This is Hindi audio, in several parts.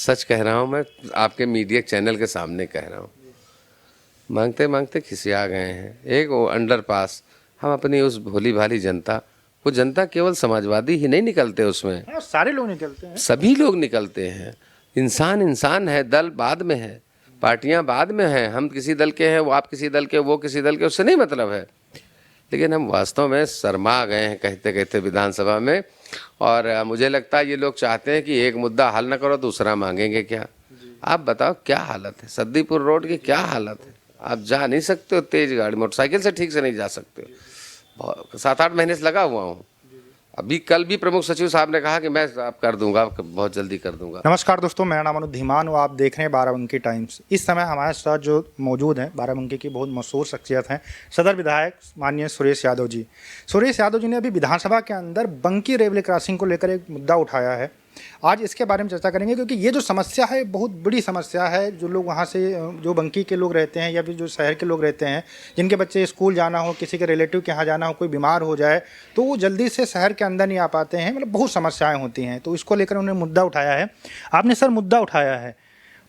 सच कह रहा हूँ मैं, आपके मीडिया चैनल के सामने कह रहा हूँ। मांगते मांगते खिसिया गए हैं। एक वो अंडरपास, हम अपनी उस भोली भाली जनता, वो जनता केवल समाजवादी ही नहीं निकलते उसमें, हाँ, सारे लोग निकलते हैं। सभी लोग निकलते हैं। इंसान इंसान है, दल बाद में है, पार्टियां बाद में हैं। हम किसी दल के हैं, वो आप किसी दल के, वो किसी दल के, उससे नहीं मतलब है। लेकिन हम वास्तव में शर्मा गए हैं कहते कहते विधानसभा में। और मुझे लगता है ये लोग चाहते हैं कि एक मुद्दा हल न करो दूसरा मांगेंगे क्या। आप बताओ क्या हालत है सद्दीपुर रोड की, क्या हालत है। आप जा नहीं सकते हो, तेज गाड़ी मोटरसाइकिल से ठीक से नहीं जा सकते हो। 7-8 महीने से लगा हुआ हूँ। अभी कल भी प्रमुख सचिव साहब ने कहा कि मैं आप कर दूंगा, बहुत जल्दी कर दूंगा। नमस्कार दोस्तों, मेरा नाम अनुज धीमान और आप देख रहे हैं बाराबंकी टाइम्स। इस समय हमारे साथ जो मौजूद हैं बाराबंकी की बहुत मशहूर शख्सियत हैं, सदर विधायक माननीय सुरेश यादव जी। सुरेश यादव जी ने अभी विधानसभा के अंदर बंकी रेलवे क्रॉसिंग को लेकर एक मुद्दा उठाया है। आज इसके बारे में चर्चा करेंगे क्योंकि ये जो समस्या है बहुत बड़ी समस्या है। जो लोग वहाँ से, जो बंकी के लोग रहते हैं या फिर जो शहर के लोग रहते हैं, जिनके बच्चे स्कूल जाना हो, किसी के रिलेटिव के यहाँ जाना हो, कोई बीमार हो जाए तो वो जल्दी से शहर के अंदर नहीं आ पाते हैं। मतलब बहुत समस्याएं होती हैं, तो इसको लेकर उन्होंने मुद्दा उठाया है। आपने सर मुद्दा उठाया है,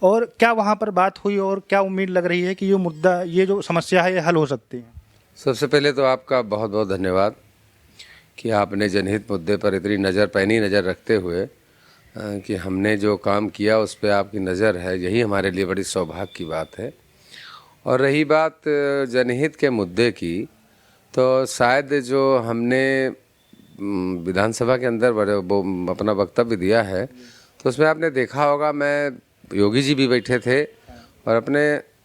और क्या वहाँ पर बात हुई और क्या उम्मीद लग रही है कि ये मुद्दा, ये जो समस्या है, ये हल हो सकती है? सबसे पहले तो आपका बहुत बहुत धन्यवाद कि आपने जनहित मुद्दे पर इतनी नज़र, पैनी नज़र रखते हुए कि हमने जो काम किया उस पर आपकी नज़र है, यही हमारे लिए बड़ी सौभाग्य की बात है। और रही बात जनहित के मुद्दे की, तो शायद जो हमने विधानसभा के अंदर अपना वक्तव्य दिया है, तो उसमें आपने देखा होगा, मैं, योगी जी भी बैठे थे और अपने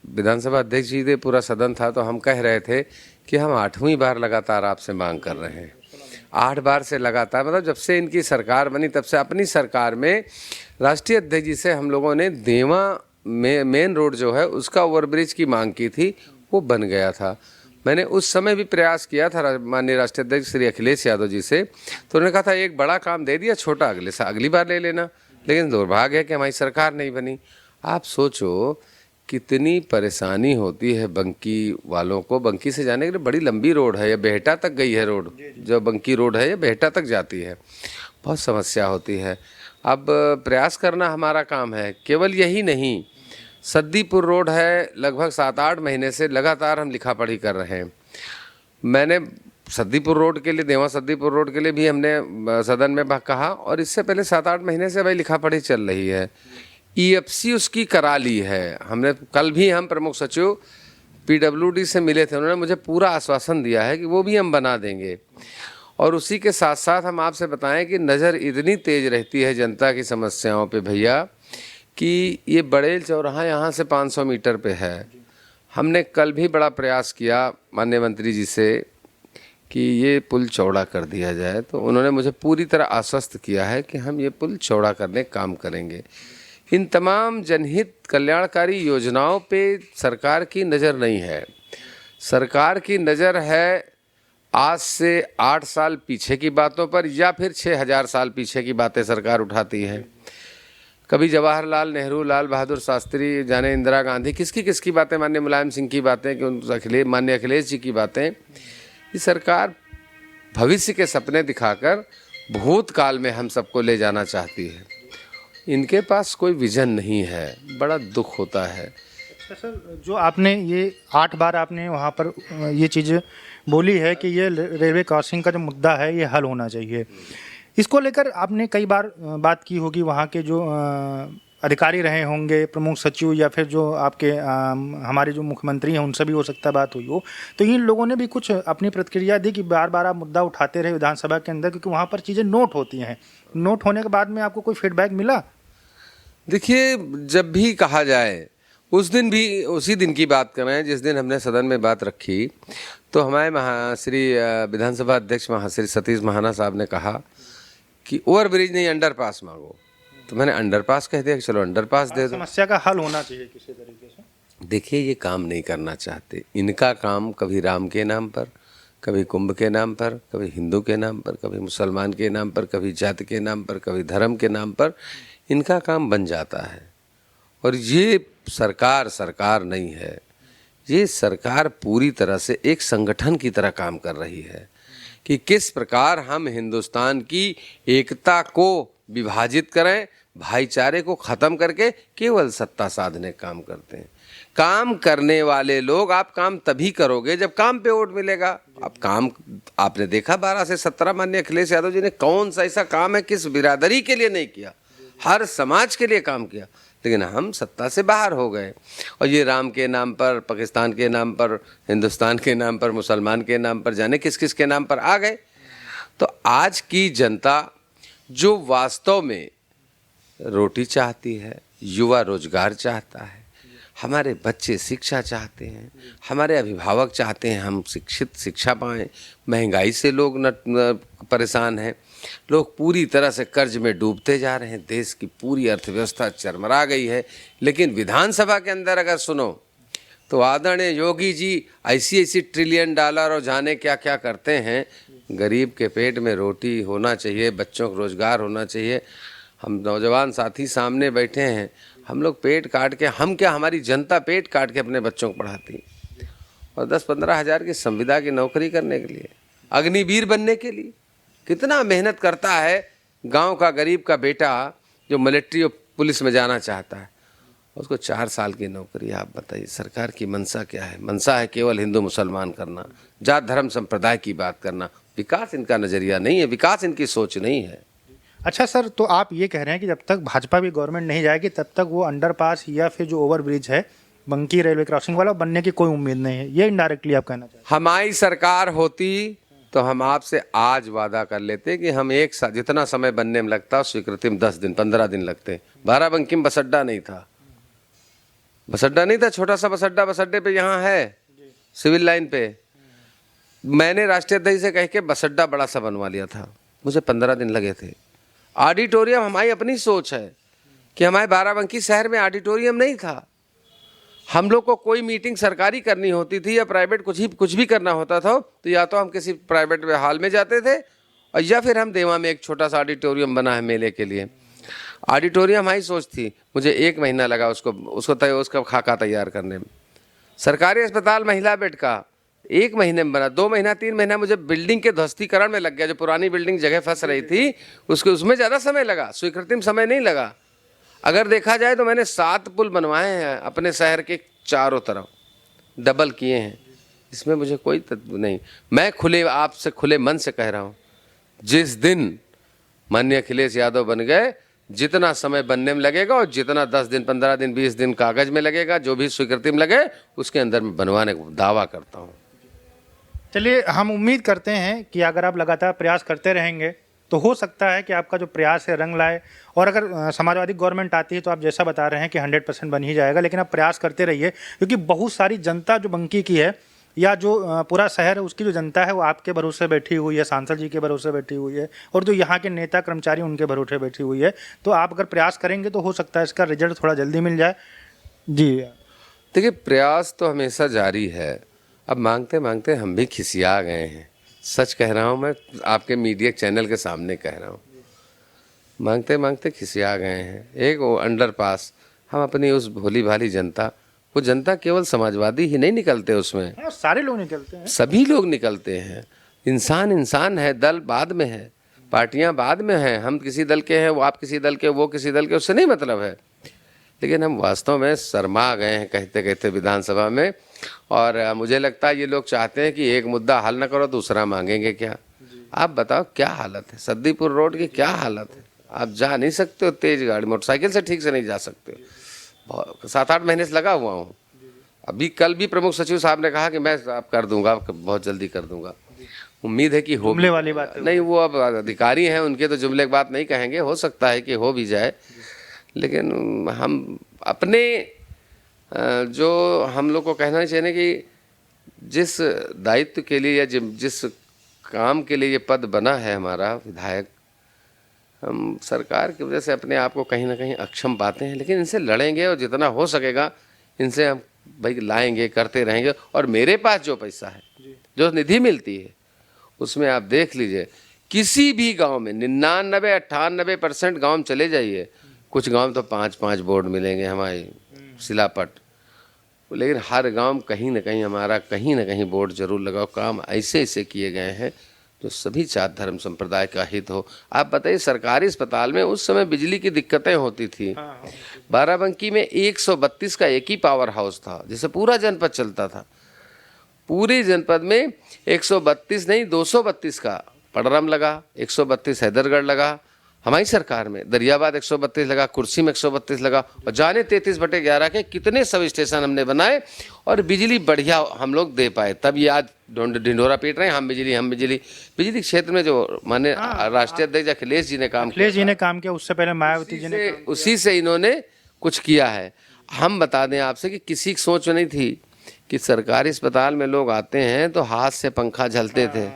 विधानसभा अध्यक्ष जी थे, पूरा सदन था, तो हम कह रहे थे कि हम 8वीं बार लगातार आपसे मांग कर रहे हैं। 8 बार से लगातार, मतलब जब से इनकी सरकार बनी तब से अपनी सरकार में राष्ट्रीय अध्यक्ष जी से हम लोगों ने देवा में मेन रोड जो है उसका ओवरब्रिज की मांग की थी, वो बन गया था। मैंने उस समय भी प्रयास किया था माननीय राष्ट्रीय अध्यक्ष श्री अखिलेश यादव जी से, तो उन्होंने कहा था एक बड़ा काम दे दिया, छोटा अगली बार ले लेना। लेकिन दुर्भाग्य है कि हमारी सरकार नहीं बनी। आप सोचो कितनी परेशानी होती है बंकी वालों को। बंकी से जाने के लिए बड़ी लंबी रोड है, ये बेहटा तक गई है रोड, जो बंकी रोड है ये बेहटा तक जाती है, बहुत समस्या होती है। अब प्रयास करना हमारा काम है। केवल यही नहीं, सद्दीपुर रोड है, लगभग 7-8 महीने से लगातार हम लिखा पढ़ी कर रहे हैं। मैंने सद्दीपुर रोड के लिए, देवा सद्दीपुर रोड के लिए भी हमने सदन में कहा, और इससे पहले 7-8 महीने से भाई लिखा पढ़ी चल रही है। EFC उसकी करा ली है हमने। कल भी हम प्रमुख सचिव PWD से मिले थे, उन्होंने मुझे पूरा आश्वासन दिया है कि वो भी हम बना देंगे। और उसी के साथ साथ हम आपसे बताएं कि नज़र इतनी तेज़ रहती है जनता की समस्याओं पे भैया, कि ये बड़ेल चौराहा यहाँ से 500 मीटर पे है। हमने कल भी बड़ा प्रयास किया माननीय मंत्री जी से कि ये पुल चौड़ा कर दिया जाए, तो उन्होंने मुझे पूरी तरह आश्वस्त किया है कि हम ये पुल चौड़ा करने काम करेंगे। इन तमाम जनहित कल्याणकारी योजनाओं पे सरकार की नज़र नहीं है। सरकार की नज़र है आज से 8 साल पीछे की बातों पर, या फिर 6000 साल पीछे की बातें सरकार उठाती है। कभी जवाहरलाल नेहरू, लाल बहादुर शास्त्री, जाने इंदिरा गांधी, किसकी बातें, माननीय मुलायम सिंह की बातें, कि माननीय अखिलेश जी की बातें। ये सरकार भविष्य के सपने दिखाकर भूतकाल में हम सबको ले जाना चाहती है। इनके पास कोई विजन नहीं है, बड़ा दुख होता है। अच्छा सर, जो आपने ये 8 बार आपने वहाँ पर ये चीज़ बोली है कि ये रेलवे क्रॉसिंग का जो मुद्दा है ये हल होना चाहिए, इसको लेकर आपने कई बार बात की होगी, वहाँ के जो अधिकारी रहे होंगे, प्रमुख सचिव या फिर जो आपके हमारे जो मुख्यमंत्री हैं उनसे भी हो सकता है बात हुई हो, तो इन लोगों ने भी कुछ अपनी प्रतिक्रिया दी कि बार बार आप मुद्दा उठाते रहे विधानसभा के अंदर, क्योंकि वहाँ पर चीज़ें नोट होती हैं। नोट होने के बाद में आपको कोई फीडबैक मिला? देखिए, जब भी कहा जाए, उस दिन भी उसी दिन की बात कर रहे हैं जिस दिन हमने सदन में बात रखी, तो हमारे श्री विधानसभा अध्यक्ष श्री सतीश महाना साहब ने कहा कि ओवरब्रिज नहीं, अंडरपास मांगो। तो मैंने अंडरपास कह दिया कि चलो अंडरपास दे दो। समस्या का हल होना चाहिए किसी तरीके से। देखिए, ये काम नहीं करना चाहते। इनका काम कभी राम के नाम पर, कभी कुंभ के नाम पर, कभी हिंदू के नाम पर, कभी मुसलमान के नाम पर, कभी जाति के नाम पर, कभी धर्म के नाम पर इनका काम बन जाता है। और ये सरकार नहीं है, ये सरकार पूरी तरह से एक संगठन की तरह काम कर रही है कि किस प्रकार हम हिंदुस्तान की एकता को विभाजित करें, भाईचारे को ख़त्म करके केवल सत्ता साधने का काम करते हैं। काम करने वाले लोग, आप काम तभी करोगे जब काम पे वोट मिलेगा। अब काम आपने देखा 12 से 17 माननीय अखिलेश यादव जी ने कौन सा ऐसा काम है किस बिरादरी के लिए नहीं किया, हर समाज के लिए काम किया। लेकिन हम सत्ता से बाहर हो गए और ये राम के नाम पर, पाकिस्तान के नाम पर, हिंदुस्तान के नाम पर, मुसलमान के नाम पर, जाने किस किस के नाम पर आ गए। तो आज की जनता जो वास्तव में रोटी चाहती है, युवा रोजगार चाहता है, हमारे बच्चे शिक्षा चाहते हैं, हमारे अभिभावक चाहते हैं हम शिक्षा पाएँ। महंगाई से लोग न परेशान हैं, लोग पूरी तरह से कर्ज में डूबते जा रहे हैं, देश की पूरी अर्थव्यवस्था चरमरा गई है। लेकिन विधानसभा के अंदर अगर सुनो तो आदरणीय योगी जी ऐसी ऐसी $1 ट्रिलियन और जाने क्या क्या करते हैं। गरीब के पेट में रोटी होना चाहिए, बच्चों को रोजगार होना चाहिए। हम नौजवान साथी सामने बैठे हैं, हम लोग पेट काट के, हम क्या हमारी जनता पेट काट के अपने बच्चों को पढ़ाती और 10-15 हज़ार की संविदा की नौकरी करने के लिए, अग्निवीर बनने के लिए कितना मेहनत करता है गांव का गरीब का बेटा जो मिलिट्री और पुलिस में जाना चाहता है, उसको 4 साल की नौकरी। आप बताइए सरकार की मंशा क्या है? मंशा है केवल हिंदू मुसलमान करना, जात धर्म संप्रदाय की बात करना। विकास इनका नज़रिया नहीं है, विकास इनकी सोच नहीं है। अच्छा सर, तो आप ये कह रहे हैं कि जब तक भाजपा की गवर्नमेंट नहीं जाएगी तब तक वो अंडरपास या फिर जो ओवरब्रिज है बंकी रेलवे क्रॉसिंग वाला बनने की कोई उम्मीद नहीं है, ये इनडायरेक्टली आप कहना चाहते हैं? हमारी सरकार होती तो हम आपसे आज वादा कर लेते कि हम एक साथ जितना समय बनने में लगता स्वीकृति में 10 दिन 15 दिन लगते। बाराबंकी में बस अड्डा नहीं था, बस अड्डा नहीं था, छोटा सा बस अड्डा, बस अड्डे पे यहाँ है सिविल लाइन पे। मैंने राष्ट्रीय अध्यक्ष से कह के बस अड्डा बड़ा सा बनवा लिया था, मुझे 15 दिन लगे थे। ऑडिटोरियम, हमारी अपनी सोच है कि हमारे बाराबंकी शहर में ऑडिटोरियम नहीं था। हम लोग को कोई मीटिंग सरकारी करनी होती थी या प्राइवेट कुछ भी करना होता था तो या तो हम किसी प्राइवेट हॉल में जाते थे और या फिर हम देवा में एक छोटा सा ऑडिटोरियम बना है मेले के लिए। ऑडिटोरियम हमारी सोच थी, मुझे 1 महीना लगा उसका खाका तैयार करने में। सरकारी अस्पताल महिला बेड का 1 महीने में बना, 2 महीना 3 महीना मुझे बिल्डिंग के ध्वस्तीकरण में लग गया। जो पुरानी बिल्डिंग जगह फंस रही थी उसमें ज़्यादा समय लगा, स्वीकृति में समय नहीं लगा। अगर देखा जाए तो मैंने 7 पुल बनवाए हैं अपने शहर के चारों तरफ, डबल किए हैं। इसमें मुझे कोई तत्व नहीं। मैं आपसे खुले मन से कह रहा हूँ, जिस दिन माननीय अखिलेश यादव बन गए, जितना समय बनने में लगेगा और जितना 10 दिन 15 दिन 20 दिन कागज में लगेगा, जो भी स्वीकृति में लगे उसके अंदर में बनवाने का दावा करता हूँ। चलिए, हम उम्मीद करते हैं कि अगर आप लगातार प्रयास करते रहेंगे तो हो सकता है कि आपका जो प्रयास है रंग लाए। और अगर समाजवादी गवर्नमेंट आती है तो आप जैसा बता रहे हैं कि 100% बन ही जाएगा, लेकिन आप प्रयास करते रहिए, क्योंकि बहुत सारी जनता जो बंकी की है या जो पूरा शहर है उसकी जो जनता है वो आपके भरोसे बैठी हुई है, सांसद जी के भरोसे बैठी हुई है, और जो यहाँ के नेता कर्मचारी उनके भरोसे बैठी हुई है। तो आप अगर प्रयास करेंगे तो हो सकता है इसका रिजल्ट थोड़ा जल्दी मिल जाए। जी देखिए, प्रयास तो हमेशा जारी है। अब मांगते मांगते हम भी खिसिया गए हैं, सच कह रहा हूँ मैं, आपके मीडिया चैनल के सामने कह रहा हूँ। मांगते मांगते खिसिया गए हैं। एक वो अंडरपास, हम अपनी उस भोली भाली जनता, वो जनता केवल समाजवादी ही नहीं निकलते उसमें, सारे लोग निकलते हैं, सभी लोग निकलते हैं। इंसान इंसान है, दल बाद में है, पार्टियां बाद में हैं। हम किसी दल के हैं, वो आप किसी दल के, वो किसी दल के, उससे नहीं मतलब है। लेकिन हम वास्तव में शर्मा गए हैं कहते कहते विधानसभा में। और मुझे लगता है ये लोग चाहते हैं कि एक मुद्दा हल न करो दूसरा मांगेंगे क्या। आप बताओ क्या हालत है सद्दीपुर रोड की, क्या हालत है। आप जा नहीं सकते हो, तेज गाड़ी मोटरसाइकिल से ठीक से नहीं जा सकते हो। 7-8 महीने से लगा हुआ हूँ। अभी कल भी प्रमुख सचिव साहब ने कहा कि मैं आप कर दूंगा, बहुत जल्दी कर दूंगा। उम्मीद है कि हो। जुमले वाली बात नहीं, वो अब अधिकारी हैं, उनके तो जुमले की बात नहीं कहेंगे, हो सकता है कि हो भी जाए। लेकिन हम अपने जो हम लोग को कहना चाहिए कि जिस दायित्व के लिए या जिस काम के लिए ये पद बना है हमारा विधायक, हम सरकार की वजह से अपने आप को कहीं ना कहीं अक्षम पाते हैं। लेकिन इनसे लड़ेंगे और जितना हो सकेगा इनसे हम भाई लाएंगे, करते रहेंगे। और मेरे पास जो पैसा है, जो निधि मिलती है, उसमें आप देख लीजिए किसी भी गांव में 99-98% गाँव में चले जाइए, कुछ गांव तो 5-5 बोर्ड मिलेंगे हमारे शिलापट, लेकिन हर गांव कहीं ना कहीं हमारा कहीं ना कहीं बोर्ड जरूर लगाओ। काम ऐसे ऐसे किए गए हैं जो सभी जात धर्म संप्रदाय का हित हो। आप बताइए, सरकारी अस्पताल में उस समय बिजली की दिक्कतें होती थी। बाराबंकी में 132 का एक ही पावर हाउस था जिससे पूरा जनपद चलता था। पूरे जनपद में 132 नहीं 232 का पडरम लगा, 132 हैदरगढ़ लगा, हमारी सरकार में दरियाबाद 132 लगा, कुर्सी में 132 लगा, और जाने 33/11 के कितने सब स्टेशन हमने बनाए और बिजली बढ़िया हम लोग दे पाए। तब ये आज ढिंढोरा पीट रहे हैं, हम बिजली क्षेत्र में जो माने राष्ट्रीय अध्यक्ष अखिलेश जी ने काम किया, उससे पहले मायावती जी ने उसी से इन्होंने कुछ किया है। हम बता दें आपसे कि किसी की सोच में नहीं थी कि सरकारी अस्पताल में लोग आते हैं तो हाथ से पंखा झलते थे।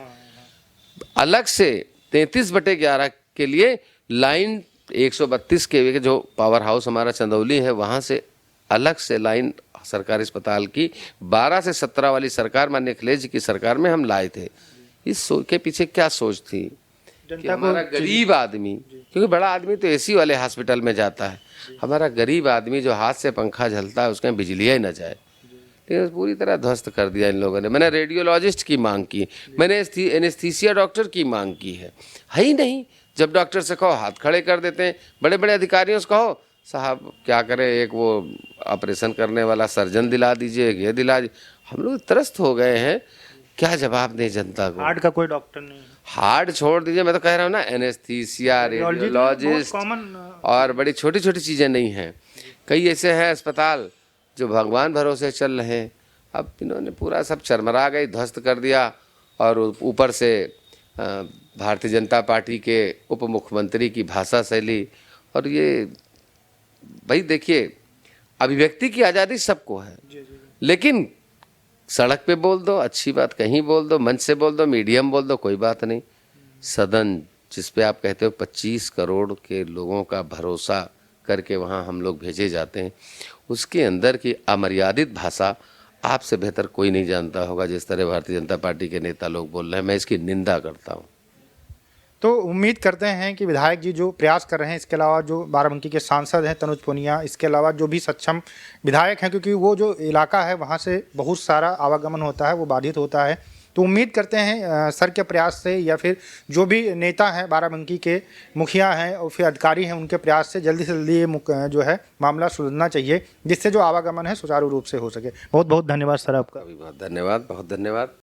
अलग से 33/11 के लिए लाइन 132 के जो पावर हाउस हमारा चंदौली है वहाँ से अलग से लाइन सरकारी अस्पताल की 12 से 17 वाली सरकार माननीय अखिलेश जी की सरकार में हम लाए थे। इस सोच के पीछे क्या सोच थी कि हमारा गरीब आदमी, क्योंकि बड़ा आदमी तो एसी वाले हॉस्पिटल में जाता है, हमारा गरीब आदमी जो हाथ से पंखा झलता है उसके बिजली ही न जाए। लेकिन पूरी तरह ध्वस्त कर दिया इन लोगों ने। मैंने रेडियोलॉजिस्ट की मांग की, मैंने एनेस्थीसिया डॉक्टर की मांग की है ही नहीं। जब डॉक्टर से कहो हाथ खड़े कर देते हैं, बड़े बड़े अधिकारियों से कहो साहब क्या करें, एक वो ऑपरेशन करने वाला सर्जन दिला दीजिए, एक ये दिला दीजिए। हम लोग त्रस्त हो गए हैं, क्या जवाब दें जनता को। हार्ट का कोई डॉक्टर नहीं, हार्ट छोड़ दीजिए, मैं तो कह रहा हूँ ना, एनेस्थीसिया, रेडियोलॉजिस्ट और बड़ी छोटी छोटी चीज़ें नहीं हैं। कई ऐसे हैं अस्पताल जो भगवान भरोसे चल रहे हैं, अब इन्होंने पूरा सब चरमरा गई, ध्वस्त कर दिया। और ऊपर से भारतीय जनता पार्टी के उप मुख्यमंत्री की भाषा शैली, और ये भाई देखिए, अभिव्यक्ति की आज़ादी सबको है, लेकिन सड़क पे बोल दो, अच्छी बात कहीं बोल दो, मंच से बोल दो, मीडियम बोल दो, कोई बात नहीं। सदन जिस पे आप कहते हो 25 करोड़ के लोगों का भरोसा करके वहाँ हम लोग भेजे जाते हैं, उसके अंदर की अमर्यादित भाषा आपसे बेहतर कोई नहीं जानता होगा। जिस तरह भारतीय जनता पार्टी के नेता लोग बोल रहे हैं, मैं इसकी निंदा करता हूँ। तो उम्मीद करते हैं कि विधायक जी जो प्रयास कर रहे हैं, इसके अलावा जो बाराबंकी के सांसद हैं तनुज पुनिया, इसके अलावा जो भी सक्षम विधायक हैं, क्योंकि वो जो इलाका है वहाँ से बहुत सारा आवागमन होता है, वो बाधित होता है, तो उम्मीद करते हैं सर के प्रयास से या फिर जो भी नेता हैं बाराबंकी के मुखिया हैं और फिर अधिकारी हैं, उनके प्रयास से जल्दी ये जो है मामला सुलझना चाहिए, जिससे जो आवागमन है सुचारू रूप से हो सके। बहुत बहुत धन्यवाद सर आपका। बहुत धन्यवाद, बहुत धन्यवाद।